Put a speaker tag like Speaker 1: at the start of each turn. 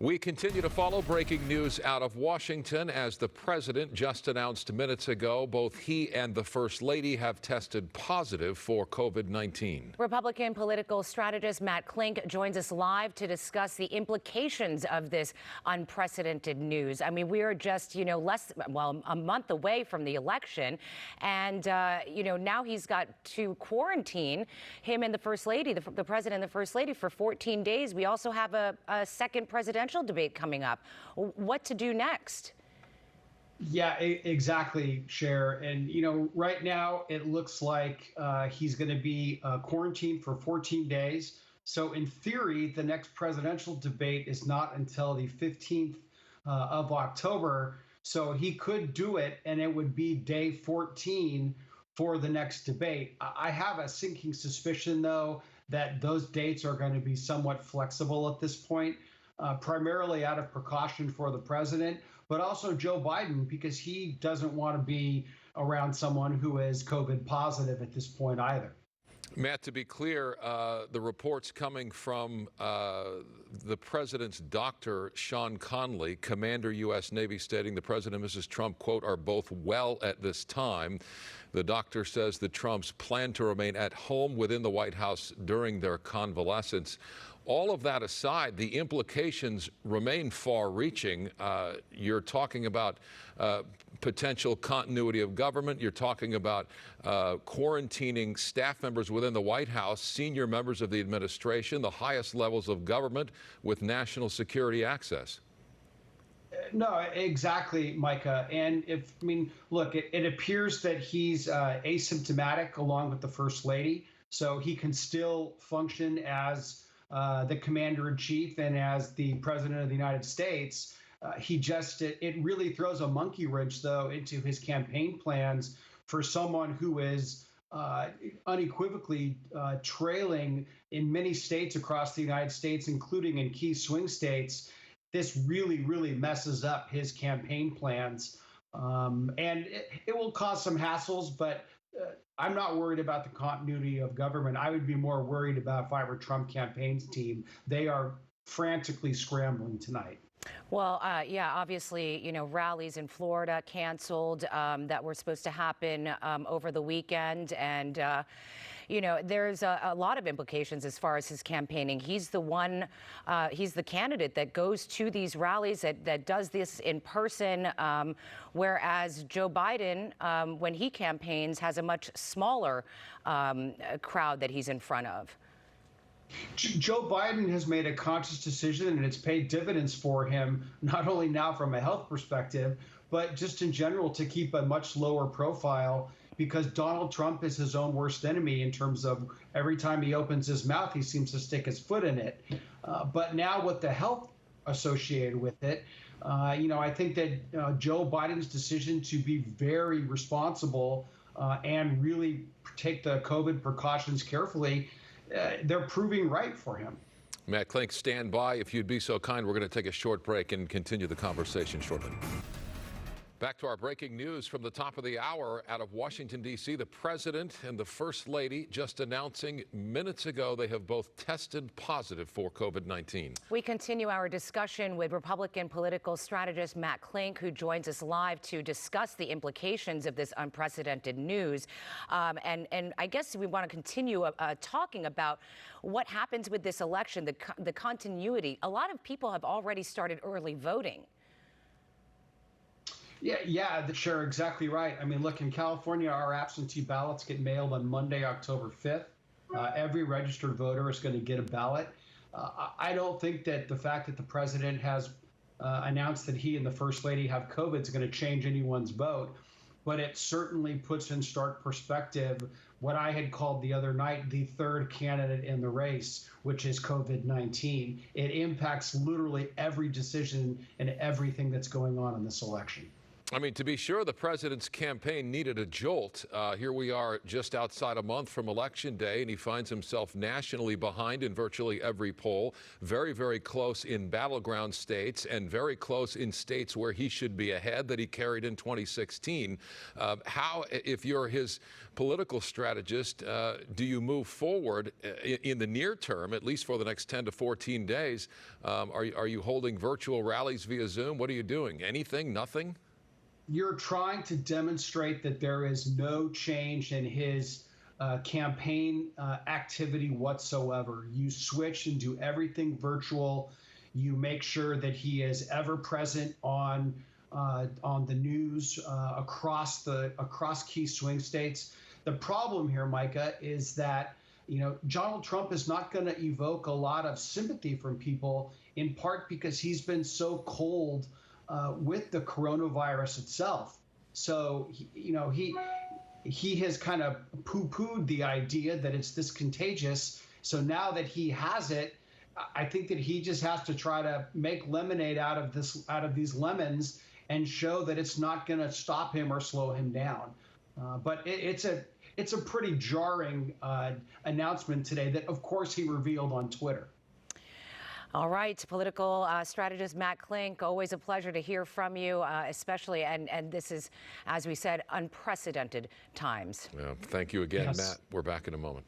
Speaker 1: We continue to follow breaking news out of Washington as the president just announced minutes ago both he and the First Lady have tested positive for COVID-19.
Speaker 2: Republican political strategist Matt Klink joins us live to discuss the implications of this unprecedented news. I mean, we are just, a month away from the election. And, now he's got to quarantine him and the First Lady, the president and the First Lady, for 14 days. We also have a second presidential debate coming up. What to do next?
Speaker 3: Yeah, exactly, Cher. And, right now it looks like he's going to be quarantined for 14 days. So in theory, the next presidential debate is not until the 15th of October. So he could do it, and it would be day 14 for the next debate. I have a sinking suspicion, though, that those dates are going to be somewhat flexible at this point. Primarily out of precaution for the president, but also Joe Biden, because he doesn't want to be around someone who is COVID positive at this point either.
Speaker 1: Matt, to be clear, the reports coming from the president's doctor, Sean Conley, Commander U.S. Navy, stating the president and Mrs. Trump, quote, are both well at this time. The doctor says the Trumps plan to remain at home within the White House during their convalescence. All of that aside, the implications remain far-reaching. You're talking about potential continuity of government. You're talking about quarantining staff members within the White House, senior members of the administration, the highest levels of government with national security access.
Speaker 3: No, exactly, Micah. And look, it appears that he's asymptomatic along with the First Lady, so he can still function as the commander-in-chief and as the president of the United States. It really throws a monkey wrench, though, into his campaign plans for someone who is unequivocally trailing in many states across the United States, including in key swing states. This really, really messes up his campaign plans. And it will cause some hassles, but I'm not worried about the continuity of government. I would be more worried about if I were Trump campaign's team. They are frantically scrambling tonight.
Speaker 2: Well, obviously, rallies in Florida canceled that were supposed to happen over the weekend. And, there's a lot of implications as far as his campaigning. He's the candidate that goes to these rallies, that does this in person, whereas Joe Biden, when he campaigns, has a much smaller crowd that he's in front of.
Speaker 3: Joe Biden has made a conscious decision, and it's paid dividends for him, not only now from a health perspective, but just in general to keep a much lower profile, because Donald Trump is his own worst enemy in terms of every time he opens his mouth, he seems to stick his foot in it. But now with the health associated with it, I think that Joe Biden's decision to be very responsible and really take the COVID precautions carefully, they're proving right for him.
Speaker 1: Matt Klink, stand by. If you'd be so kind, we're going to take a short break and continue the conversation shortly. Back to our breaking news from the top of the hour out of Washington, D.C. The president and the First Lady just announcing minutes ago they have both tested positive for COVID-19.
Speaker 2: We continue our discussion with Republican political strategist Matt Klink, who joins us live to discuss the implications of this unprecedented news. And I guess we want to continue talking about what happens with this election, the continuity. A lot of people have already started early voting.
Speaker 3: Yeah, Cher, exactly right. I mean, look, in California, our absentee ballots get mailed on Monday, October 5th. Every registered voter is going to get a ballot. I don't think that the fact that the president has announced that he and the First Lady have COVID is going to change anyone's vote. But it certainly puts in stark perspective what I had called the other night the third candidate in the race, which is COVID-19. It impacts literally every decision and everything that's going on in this election.
Speaker 1: I mean, to be sure, the president's campaign needed a jolt. Here we are just outside a month from Election Day, and he finds himself nationally behind in virtually every poll, very, very close in battleground states, and very close in states where he should be ahead that he carried in 2016. How, if you're his political strategist, do you move forward in the near term, at least for the next 10 to 14 days? Are you holding virtual rallies via Zoom? What are you doing? Anything? Nothing?
Speaker 3: You're trying to demonstrate that there is no change in his campaign activity whatsoever. You switch and do everything virtual. You make sure that he is ever present on the news across key swing states. The problem here, Micah, is that Donald Trump is not going to evoke a lot of sympathy from people, in part because he's been so cold with the coronavirus itself. So, he has kind of poo-pooed the idea that it's this contagious. So now that he has it, I think that he just has to try to make lemonade out of these lemons and show that it's not going to stop him or slow him down. But it's a pretty jarring announcement today that, of course, he revealed on Twitter.
Speaker 2: All right, political strategist Matt Klink, always a pleasure to hear from you, especially, and this is, as we said, unprecedented times.
Speaker 1: Yeah, thank you again,
Speaker 3: Yes.
Speaker 1: Matt. We're back in a moment.